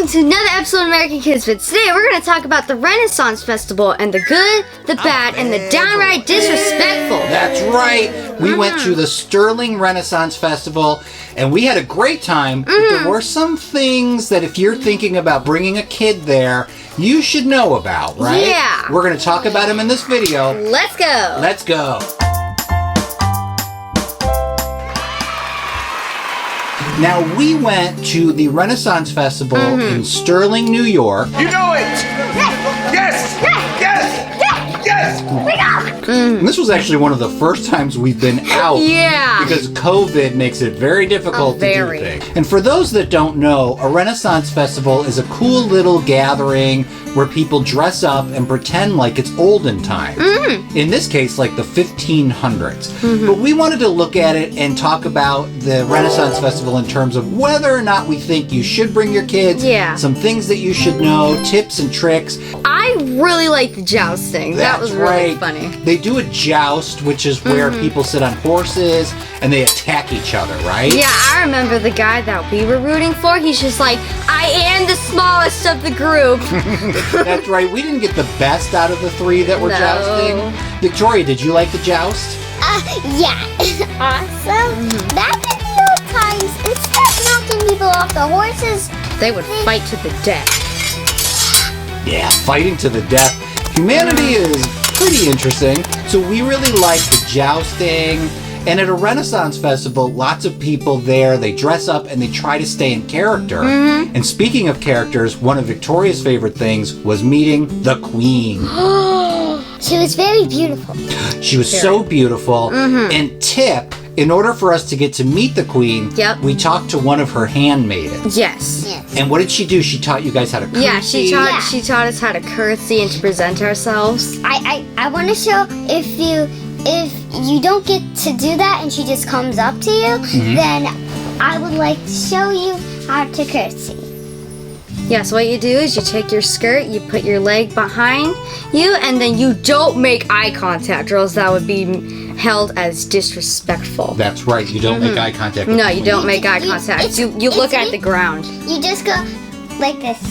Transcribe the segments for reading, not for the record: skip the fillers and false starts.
to another episode of American Kids Vids. Today we're going to talk about the Renaissance Festival and the good, the bad, and the downright disrespectful. That's right. We went to the Sterling Renaissance Festival and we had a great time, but there were some things that if you're thinking about bringing a kid there, you should know about, right? Yeah. We're going to talk about them in this video. Let's go. Let's go. Now, we went to the Renaissance Festival in Sterling, New York. You know it! Yes! Yes! Yes! And this was actually one of the first times we've been out. Yeah. Because COVID makes it very difficult to do things. And for those that don't know, a Renaissance Festival is a cool little gathering where people dress up and pretend like it's olden times. In this case, like the 1500s. But we wanted to look at it and talk about the Renaissance Festival in terms of whether or not we think you should bring your kids. Yeah. Some things that you should know, tips and tricks. I really like the jousting. That was really funny. They do a joust, which is where people sit on horses and they attack each other, right? Yeah, I remember the guy that we were rooting for. He's just like, I am the smallest of the group. That's right. We didn't get the best out of the three that were jousting. Victoria, did you like the joust? Yeah. Awesome. Back in the old times, instead of knocking people off the horses, They would fight to the death. Yeah, fighting to the death. Humanity is pretty interesting. So we really like the jousting. And at a Renaissance Festival, lots of people there, they dress up and they try to stay in character. And speaking of characters, one of Victoria's favorite things was meeting the Queen. she was very beautiful. She was so beautiful. And tip, in order for us to get to meet the Queen, we talked to one of her handmaidens. Yes. And what did she do? She taught you guys how to curtsy. Yeah, she taught us how to curtsy and to present ourselves. I want to show if you don't get to do that and she just comes up to you, then I would like to show you how to curtsy. Yeah, so what you do is you take your skirt, you put your leg behind you, and then you don't make eye contact, or else that would be held as disrespectful. That's right. You don't make eye contact with No, the you Queen. don't make eye contact. You look at the ground. You just go like this.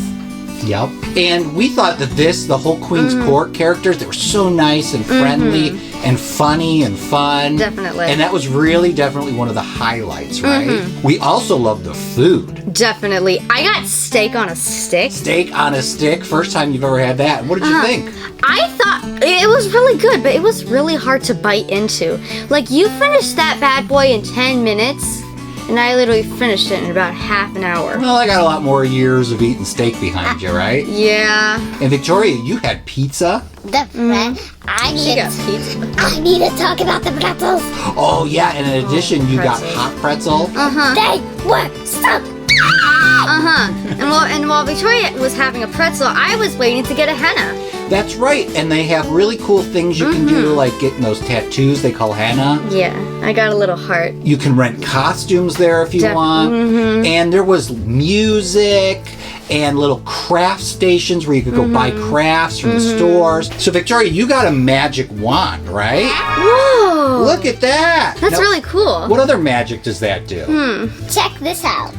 Yep. And we thought that the whole Queen's Court characters, they were so nice and friendly and funny and fun. Definitely. And that was really definitely one of the highlights, right? We also loved the food. Definitely. I got steak on a stick. Steak on a stick. First time you've ever had that. What did you think? I thought it was really good, but it was really hard to bite into. Like, you finished that bad boy in 10 minutes. And I literally finished it in about half an hour. Well, I got a lot more years of eating steak behind you, right? Yeah. And Victoria, you had pizza? The bread. I need to talk about the pretzels. Oh, yeah. And in addition, you got hot pretzel. They were so. And while Victoria was having a pretzel, I was waiting to get a henna. That's right. And they have really cool things you can do, like getting those tattoos they call henna. Yeah, I got a little heart. You can rent costumes there if you want. And there was music and little craft stations where you could go buy crafts from the stores. So Victoria, you got a magic wand, right? Whoa! Look at that. That's Now, really cool. What other magic does that do? Check this out.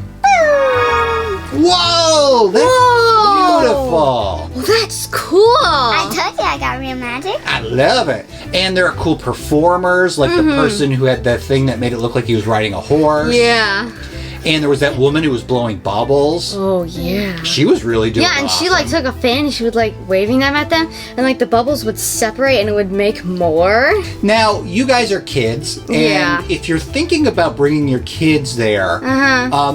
Whoa! That's beautiful. Well, that's cool. I told you I got real magic. I love it. And there are cool performers, like the person who had that thing that made it look like he was riding a horse. Yeah. And there was that woman who was blowing bubbles. Oh, yeah. She was really doing Yeah, and she like awesome. took a fan and she would like waving them at them, and like the bubbles would separate and it would make more. Now, you guys are kids, and if you're thinking about bringing your kids there,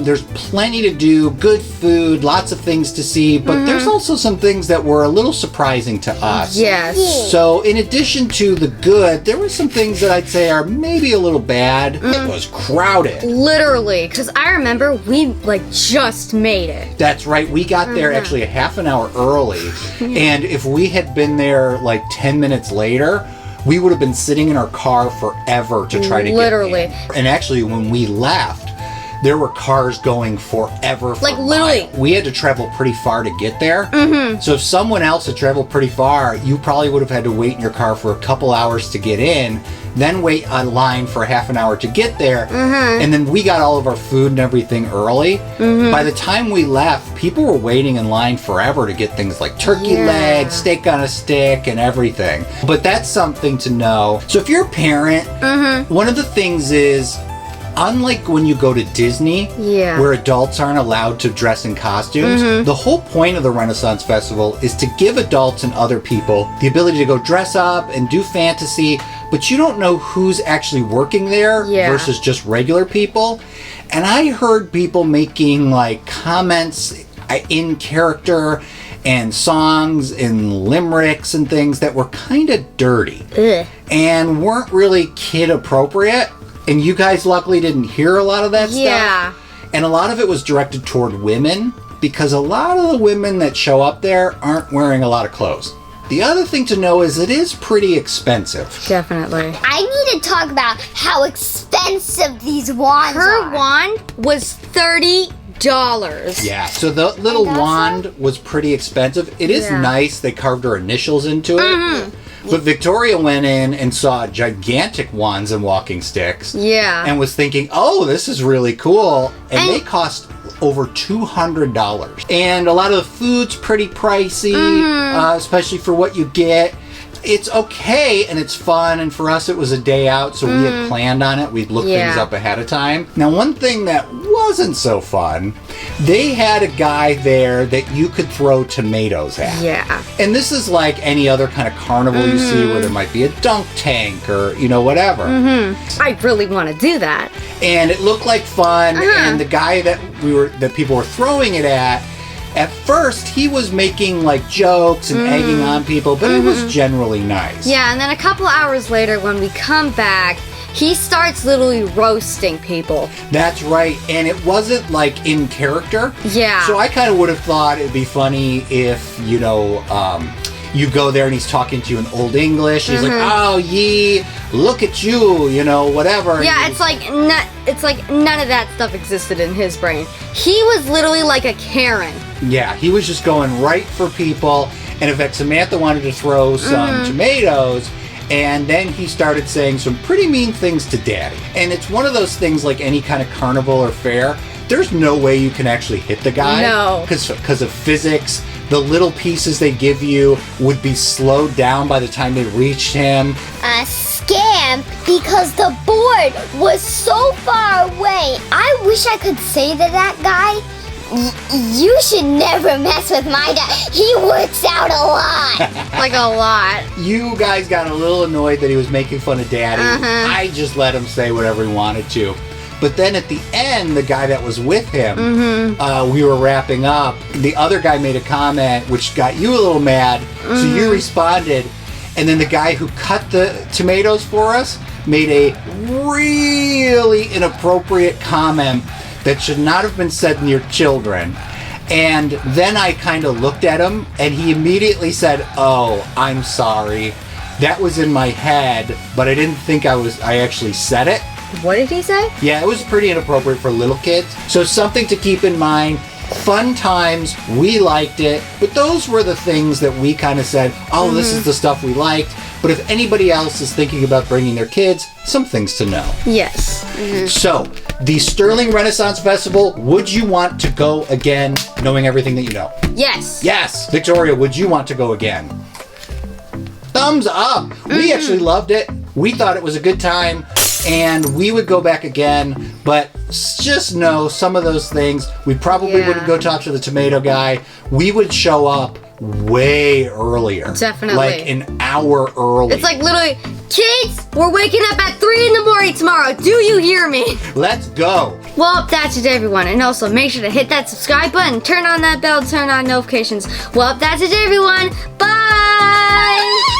there's plenty to do, good food, lots of things to see, but there's also some things that were a little surprising to us. Yes. So, in addition to the good, there were some things that I'd say are maybe a little bad. It was crowded. Literally, because I remember we like just made it. That's right. We got there actually a half an hour early, and if we had been there like 10 minutes later, we would have been sitting in our car forever to try to get in. And actually, when we left, there were cars going forever. Like literally. We had to travel pretty far to get there. So if someone else had traveled pretty far, you probably would have had to wait in your car for a couple hours to get in. then wait online for half an hour to get there. And then we got all of our food and everything early. By the time we left, people were waiting in line forever to get things like turkey legs, steak on a stick, and everything. But that's something to know. So if you're a parent, one of the things is, unlike when you go to Disney, where adults aren't allowed to dress in costumes, the whole point of the Renaissance Festival is to give adults and other people the ability to go dress up and do fantasy, but you don't know who's actually working there versus just regular people. And I heard people making like comments in character and songs and limericks and things that were kind of dirty and weren't really kid appropriate. And you guys luckily didn't hear a lot of that stuff. And a lot of it was directed toward women, because a lot of the women that show up there aren't wearing a lot of clothes. The other thing to know is it is pretty expensive. Definitely. I need to talk about how expensive these wands are. Her wand was $30. Yeah, so the little wand was pretty expensive. It is nice. They carved her initials into it. But Victoria went in and saw gigantic wands and walking sticks. And was thinking, oh, this is really cool. And they cost over $200. And a lot of the food's pretty pricey, especially for what you get. It's okay and it's fun, and for us it was a day out, so we had planned on it. We'd looked things up ahead of time. Now, one thing that wasn't so fun, they had a guy there that you could throw tomatoes at. And this is like any other kind of carnival you see where there might be a dunk tank or, you know, whatever. I really want to do that. And it looked like fun, and the guy that people were throwing it at first, he was making like jokes and egging on people, but it was generally nice. And then a couple hours later, when we come back, he starts literally roasting people. That's right, and it wasn't like in character. So I kind of would have thought it'd be funny if, you know, you go there and he's talking to you in Old English. He's like, oh, ye, look at you, you know, whatever. It's like none of that stuff existed in his brain. He was literally like a Karen. He was just going right for people. And in fact, Samantha wanted to throw some tomatoes, and then he started saying some pretty mean things to Daddy. And it's one of those things like any kind of carnival or fair. There's no way you can actually hit the guy. No. Because of physics. The little pieces they give you would be slowed down by the time they reached him. A scam, because the board was so far away. I wish I could say to that guy, you should never mess with my dad. He works out a lot. Like a lot. You guys got a little annoyed that he was making fun of Daddy. I just let him say whatever he wanted to. But then at the end, the guy that was with him, we were wrapping up. The other guy made a comment which got you a little mad. So you responded. And then the guy who cut the tomatoes for us made a really inappropriate comment that should not have been said near children. And then I kind of looked at him, and he immediately said, oh, I'm sorry. That was in my head, but I didn't think I actually said it. What did he say? Yeah, it was pretty inappropriate for little kids. So something to keep in mind. Fun times, we liked it, but those were the things that we kind of said, oh, this is the stuff we liked. But if anybody else is thinking about bringing their kids, some things to know. Yes. So, the Sterling Renaissance Festival, would you want to go again, knowing everything that you know? Yes. Yes. Victoria, would you want to go again? Thumbs up. We actually loved it. We thought it was a good time, and we would go back again, but just know some of those things, we probably wouldn't go talk to the tomato guy. We would show up way earlier. Definitely. Like an hour early. It's like literally, kids, we're waking up at 3 in the morning tomorrow. Do you hear me? Let's go. Well, that's it, everyone. And also, make sure to hit that subscribe button, turn on that bell, turn on notifications. Well, that's it, everyone. Bye!